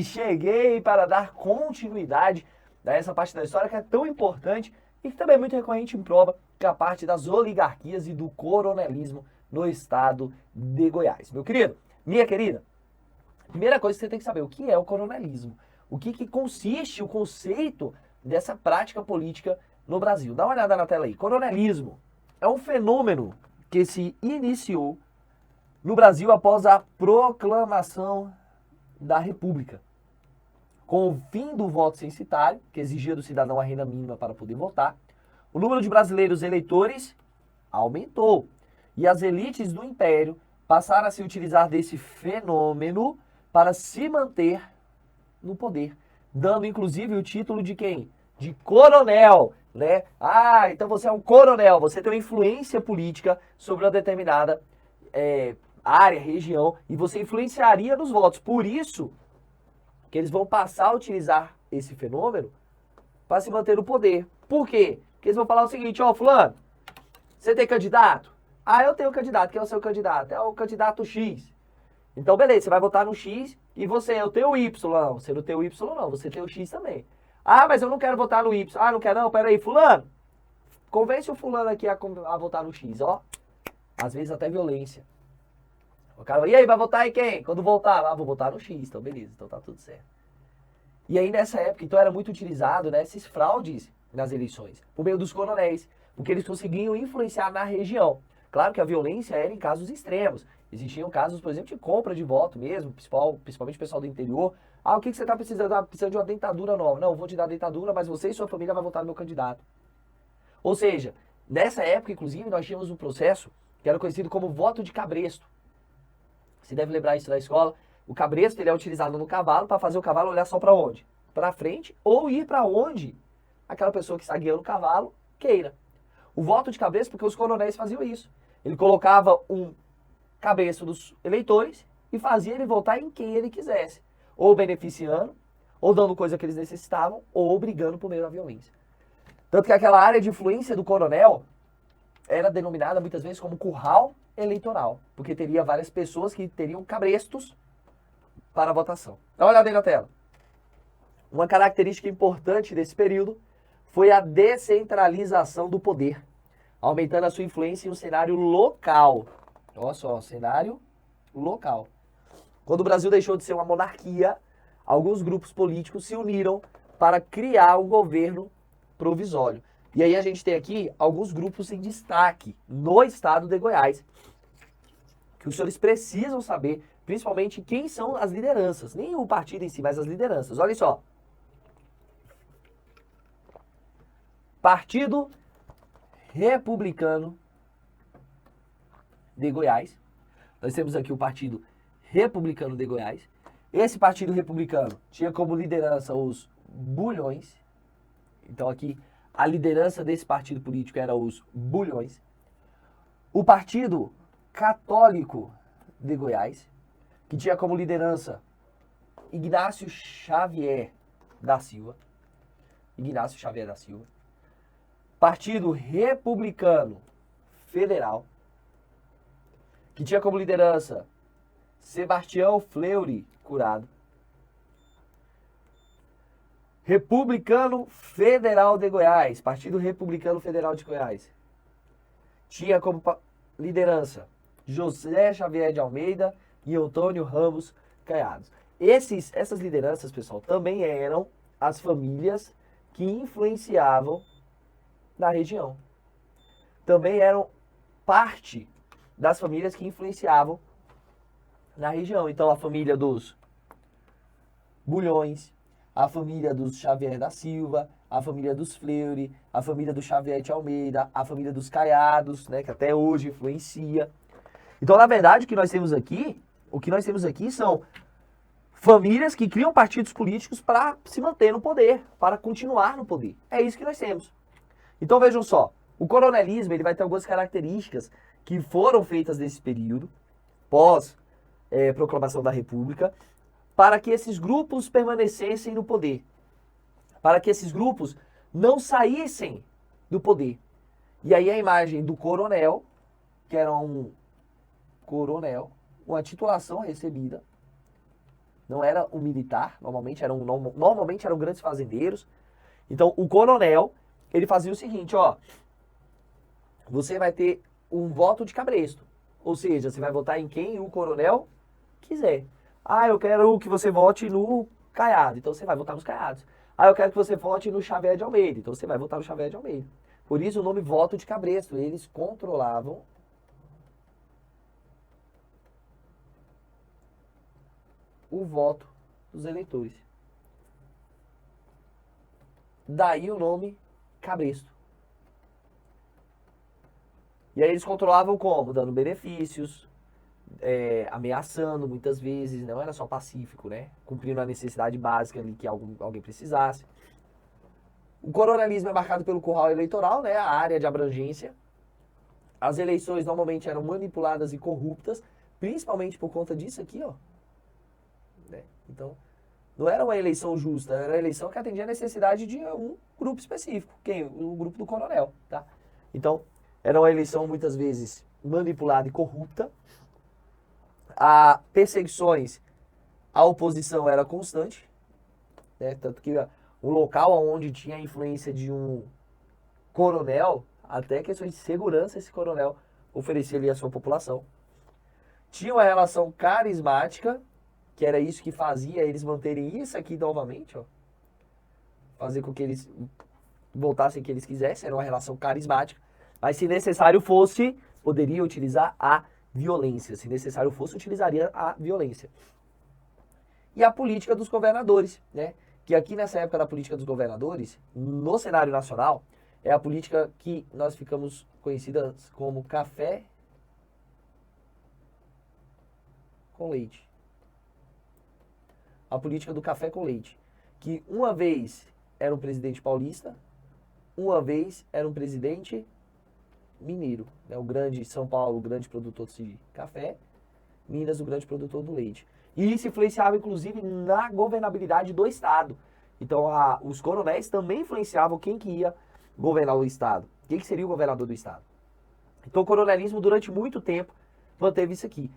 Cheguei para dar continuidade a essa parte da história que é tão importante e que também é muito recorrente em prova, que é a parte das oligarquias e do coronelismo no estado de Goiás. Meu querido, minha querida, primeira coisa que você tem que saber, o que é o coronelismo? O que consiste o conceito dessa prática política no Brasil? Dá uma olhada na tela aí. Coronelismo é um fenômeno que se iniciou no Brasil após a proclamação da República, com o fim do voto censitário, que exigia do cidadão a renda mínima para poder votar. O número de brasileiros eleitores aumentou e as elites do império passaram a se utilizar desse fenômeno para se manter no poder, dando inclusive o título de quem? De coronel, né? Ah, então você é um coronel, você tem uma influência política sobre uma determinada área, região, e você influenciaria nos votos. Por isso que eles vão passar a utilizar esse fenômeno para se manter no poder. Por quê? Porque eles vão falar o seguinte, ó, fulano, você tem candidato? Ah, eu tenho candidato. Quem é o seu candidato? É o candidato X. Então, beleza, você vai votar no X e você, eu tenho o Y. Não, você não tem o Y não, você tem o X também. Ah, mas eu não quero votar no Y. Ah, não quero não? Peraí, fulano, convence o fulano aqui a votar no X, ó. Às vezes até violência. O cara, e aí, vai votar em quem? Quando voltar? Ah, vou votar no X, então beleza, então tá tudo certo. E aí nessa época, então era muito utilizado, né, esses fraudes nas eleições, por meio dos coronéis, porque eles conseguiam influenciar na região. Claro que a violência era em casos extremos. Existiam casos, por exemplo, de compra de voto mesmo, principalmente o pessoal do interior. Ah, o que você está precisando? Ah, precisando de uma dentadura nova. Não, eu vou te dar a dentadura, mas você e sua família vão votar no meu candidato. Ou seja, nessa época, inclusive, nós tínhamos um processo que era conhecido como voto de cabresto. Você deve lembrar isso da escola. O cabresto ele é utilizado no cavalo para fazer o cavalo olhar só para onde? Para frente ou ir para onde aquela pessoa que está guiando o cavalo queira. O voto de cabresto, porque os coronéis faziam isso. Ele colocava um cabresto dos eleitores e fazia ele votar em quem ele quisesse. Ou beneficiando, ou dando coisa que eles necessitavam, ou brigando por meio da violência. Tanto que aquela área de influência do coronel era denominada muitas vezes como curral eleitoral, porque teria várias pessoas que teriam cabrestos para a votação. Dá uma olhada aí na tela. Uma característica importante desse período foi a descentralização do poder, aumentando a sua influência em um cenário local. Olha só, cenário local. Quando o Brasil deixou de ser uma monarquia, alguns grupos políticos se uniram para criar um governo provisório. E aí a gente tem aqui alguns grupos em destaque no estado de Goiás, que os senhores precisam saber, principalmente quem são as lideranças. Nem o partido em si, mas as lideranças. Olha só. Partido Republicano de Goiás. Nós temos aqui o Partido Republicano de Goiás. Esse Partido Republicano tinha como liderança os Bulhões. Então aqui a liderança desse partido político era os Bulhões. O Partido Católico de Goiás, que tinha como liderança Ignácio Xavier da Silva. Ignácio Xavier da Silva. Partido Republicano Federal, que tinha como liderança Sebastião Fleury Curado. Republicano Federal de Goiás, Partido Republicano Federal de Goiás, tinha como liderança José Xavier de Almeida e Antônio Ramos Caiados. Essas lideranças, pessoal, também eram as famílias que influenciavam na região. Também eram parte das famílias que influenciavam na região. Então, a família dos Bulhões, a família dos Xavier da Silva, a família dos Fleury, a família do Xavier de Almeida, a família dos Caiados, né, que até hoje influencia. Então, na verdade, o que nós temos aqui são famílias que criam partidos políticos para se manter no poder, para continuar no poder. É isso que nós temos. Então, vejam só, o coronelismo ele vai ter algumas características que foram feitas nesse período, pós proclamação da República, para que esses grupos permanecessem no poder, para que esses grupos não saíssem do poder. E aí a imagem do coronel, que era um coronel, uma titulação recebida, não era um militar, normalmente eram grandes fazendeiros. Então, o coronel, ele fazia o seguinte, ó, você vai ter um voto de cabresto, ou seja, você vai votar em quem o coronel quiser. Ah, eu quero que você vote no Caiado, então você vai votar nos Caiados. Ah, eu quero que você vote no Xavier de Almeida, então você vai votar no Xavier de Almeida. Por isso o nome voto de cabresto, eles controlavam o voto dos eleitores. Daí o nome cabresto. E aí eles controlavam como? Dando benefícios, ameaçando muitas vezes, não era só pacífico, né? Cumprindo a necessidade básica ali que alguém precisasse. O coronelismo é marcado pelo curral eleitoral, né? A área de abrangência. As eleições normalmente eram manipuladas e corruptas, principalmente por conta disso aqui, ó. Né? Então, não era uma eleição justa, era uma eleição que atendia a necessidade de um grupo específico, quem? O grupo do coronel, tá? Então, era uma eleição muitas vezes manipulada e corrupta. A perseguições à oposição era constante, né? Tanto que o local onde tinha a influência de um coronel, até questões de segurança, esse coronel oferecia ali à sua população. Tinha uma relação carismática, que era isso que fazia eles manterem isso aqui novamente, ó. Fazer com que eles voltassem o que eles quisessem, era uma relação carismática. Mas se necessário fosse, poderia utilizar a violência. Se necessário fosse, utilizaria a violência. E a política dos governadores, né? Que aqui nessa época da política dos governadores, no cenário nacional, é a política que nós ficamos conhecidas como café com leite. A política do café com leite. Que uma vez era um presidente paulista, uma vez era um presidente mineiro. Né? O grande São Paulo, o grande produtor de café, Minas, o grande produtor do leite. E isso influenciava, inclusive, na governabilidade do Estado. Então, os coronéis também influenciavam quem que ia governar o Estado. Quem que seria o governador do Estado. Então, o coronelismo, durante muito tempo, manteve isso aqui.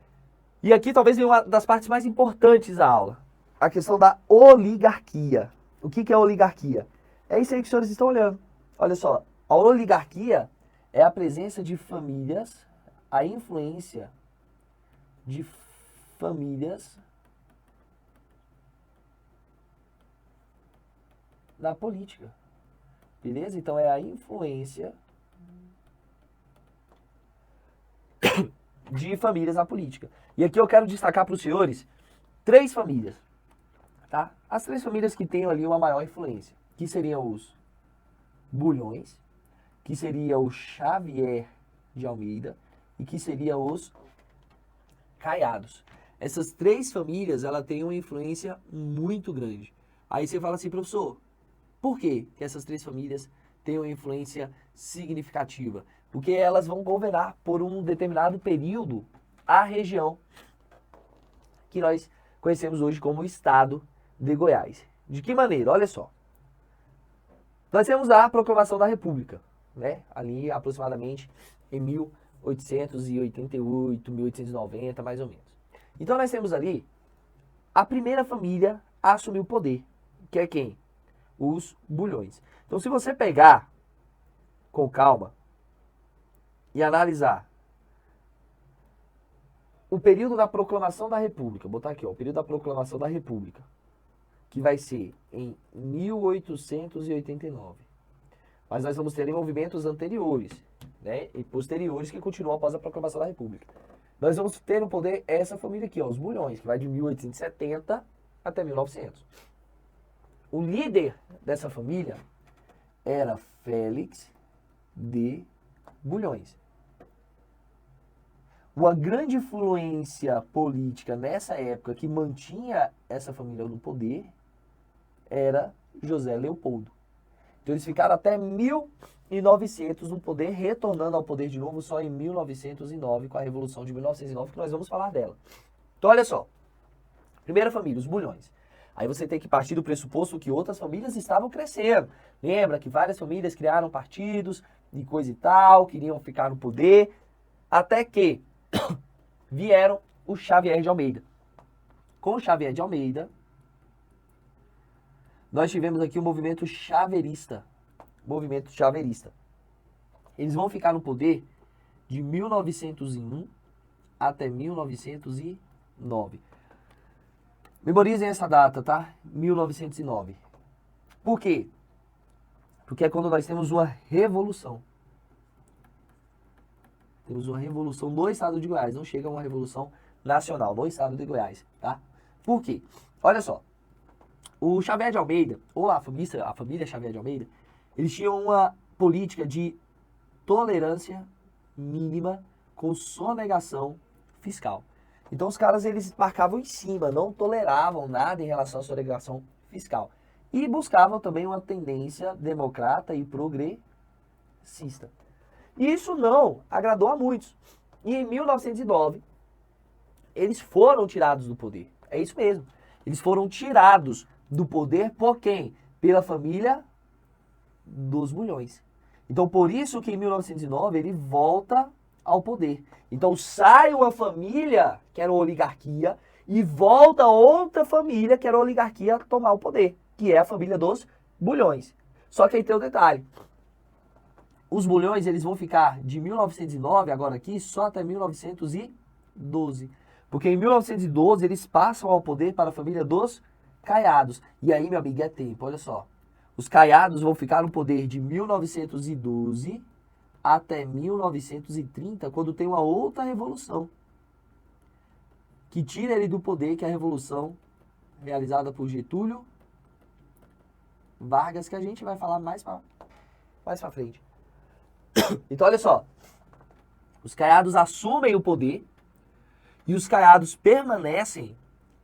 E aqui, talvez, uma das partes mais importantes da aula. A questão da oligarquia. O que é oligarquia? É isso aí que os senhores estão olhando. Olha só, a oligarquia é a presença de famílias, a influência de famílias na política. Beleza? Então é a influência de famílias na política. E aqui eu quero destacar para os senhores 3 famílias. Tá? As 3 famílias que têm ali uma maior influência. Que seriam os Bulhões, que seria o Xavier de Almeida e que seria os Caiados. Essas 3 famílias, ela tem uma influência muito grande. Aí você fala assim, professor, por que essas 3 famílias têm uma influência significativa? Porque elas vão governar por um determinado período a região que nós conhecemos hoje como o Estado de Goiás. De que maneira? Olha só. Nós temos a proclamação da República, né? Ali aproximadamente em 1888, 1890, mais ou menos. Então nós temos ali a primeira família a assumir o poder, que é quem? Os Bulhões. Então se você pegar com calma e analisar o período da proclamação da República, vou botar aqui, ó, o período da proclamação da República, que vai ser em 1889. Mas nós vamos ter movimentos anteriores, né, e posteriores que continuam após a proclamação da República. Nós vamos ter no poder essa família aqui, ó, os Bulhões, que vai de 1870 até 1900. O líder dessa família era Félix de Bulhões. Uma grande influência política nessa época que mantinha essa família no poder era José Leopoldo. Então eles ficaram até 1900 no poder, retornando ao poder de novo só em 1909, com a Revolução de 1909, que nós vamos falar dela. Então olha só, primeira família, os Bulhões. Aí você tem que partir do pressuposto que outras famílias estavam crescendo. Lembra que várias famílias criaram partidos e coisa e tal, queriam ficar no poder, até que vieram o Xavier de Almeida. com Xavier de Almeida, nós tivemos aqui o movimento chaveirista. Movimento chaveirista. Eles vão ficar no poder de 1901 até 1909. Memorizem essa data, tá? 1909. Por quê? Porque é quando nós temos uma revolução. Temos uma revolução no estado de Goiás. Não chega a uma revolução nacional no estado de Goiás, tá? Por quê? Olha só. O Xavier de Almeida, ou a família Xavier de Almeida, eles tinham uma política de tolerância mínima com sonegação fiscal. Então os caras, eles marcavam em cima, não toleravam nada em relação à sonegação fiscal. E buscavam também uma tendência democrata e progressista. E isso não agradou a muitos. E em 1909, eles foram tirados do poder. É isso mesmo. Eles foram tirados do poder por quem? Pela família dos Bulhões. Então, por isso que em 1909 ele volta ao poder. Então, sai uma família, que era uma oligarquia, e volta outra família, que era uma oligarquia, a tomar o poder, que é a família dos Bulhões. Só que aí tem um detalhe. Os Bulhões, eles vão ficar de 1909, agora aqui, só até 1912. Porque em 1912 eles passam ao poder para a família dos Caiados. E aí, meu amigo, é tempo, olha só. Os Caiados vão ficar no poder de 1912 até 1930, quando tem uma outra revolução. Que tira ele do poder, que é a revolução realizada por Getúlio Vargas, que a gente vai falar mais pra frente. Então, olha só. Os Caiados assumem o poder e os Caiados permanecem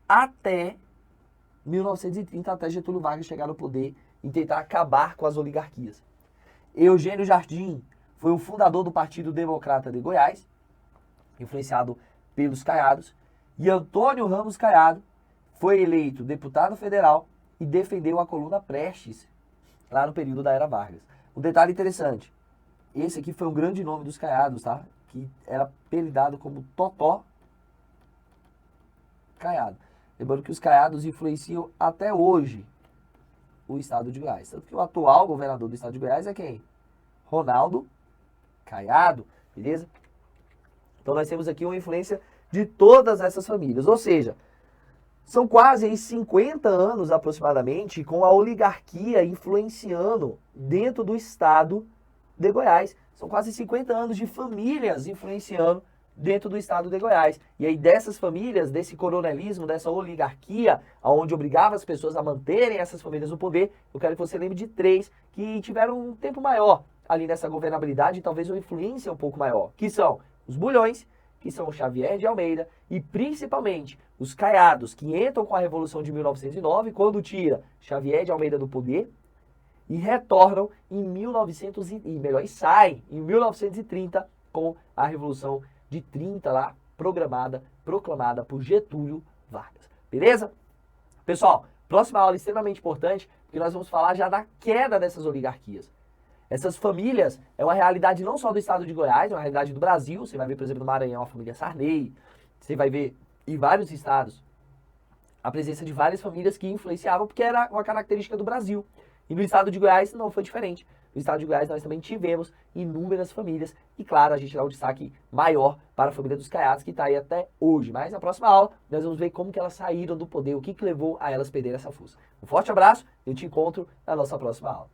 até 1930, até Getúlio Vargas chegar no poder e tentar acabar com as oligarquias. Eugênio Jardim foi o fundador do Partido Democrata de Goiás, influenciado pelos Caiados, e Antônio Ramos Caiado foi eleito deputado federal e defendeu a coluna Prestes, lá no período da Era Vargas. Um detalhe interessante, esse aqui foi um grande nome dos Caiados, tá? Que era apelidado como Totó Caiado. Lembrando que os Caiados influenciam até hoje o estado de Goiás. Tanto que o atual governador do estado de Goiás é quem? Ronaldo Caiado, beleza? Então nós temos aqui uma influência de todas essas famílias. Ou seja, são quase aí 50 anos aproximadamente com a oligarquia influenciando dentro do estado de Goiás. São quase 50 anos de famílias influenciando dentro do estado de Goiás. E aí dessas famílias, desse coronelismo, dessa oligarquia, onde obrigava as pessoas a manterem essas famílias no poder, eu quero que você lembre de 3 que tiveram um tempo maior ali nessa governabilidade e talvez uma influência um pouco maior, que são os Bulhões, que são o Xavier de Almeida e principalmente os Caiados, que entram com a Revolução de 1909, quando tira Xavier de Almeida do poder, e retornam em 1900 e saem em 1930 com a Revolução de 30 lá, proclamada por Getúlio Vargas. Beleza? Pessoal, próxima aula é extremamente importante, porque nós vamos falar já da queda dessas oligarquias. Essas famílias é uma realidade não só do estado de Goiás, é uma realidade do Brasil. Você vai ver, por exemplo, no Maranhão, a família Sarney. Você vai ver em vários estados a presença de várias famílias que influenciavam, porque era uma característica do Brasil. E no estado de Goiás não foi diferente. No estado de Goiás nós também tivemos inúmeras famílias. E claro, a gente dá um destaque maior para a família dos Caiados, que está aí até hoje. Mas na próxima aula nós vamos ver como que elas saíram do poder, o que levou a elas perder essa força. Um forte abraço, eu te encontro na nossa próxima aula.